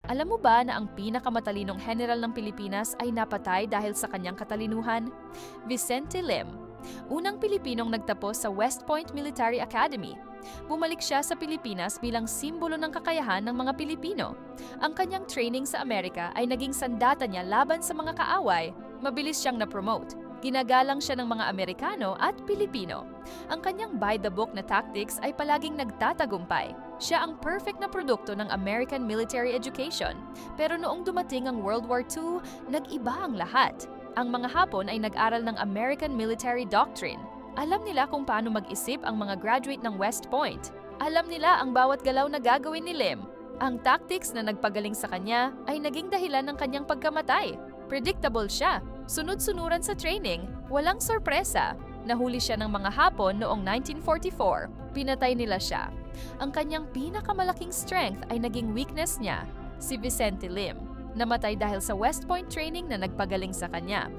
Alam mo ba na ang pinakamatalinong general ng Pilipinas ay napatay dahil sa kanyang katalinuhan? Vicente Lim, unang Pilipinong nagtapos sa West Point Military Academy. Bumalik siya sa Pilipinas bilang simbolo ng kakayahan ng mga Pilipino. Ang kanyang training sa Amerika ay naging sandata niya laban sa mga kaaway. Mabilis siyang na-promote. Ginagalang siya ng mga Amerikano at Pilipino. Ang kanyang by-the-book na tactics ay palaging nagtatagumpay. Siya ang perfect na produkto ng American military education. Pero noong dumating ang World War II, nag-iba ang lahat. Ang mga Hapon ay nag-aral ng American military doctrine. Alam nila kung paano mag-isip ang mga graduate ng West Point. Alam nila ang bawat galaw na gagawin ni Lim. Ang tactics na nagpagaling sa kanya ay naging dahilan ng kanyang pagkamatay. Predictable siya. Sunod-sunuran sa training, walang sorpresa. Nahuli siya ng mga Hapon noong 1944. Pinatay nila siya. Ang kanyang pinakamalaking strength ay naging weakness niya, si Vicente Lim. Namatay dahil sa West Point training na nagpagaling sa kanya.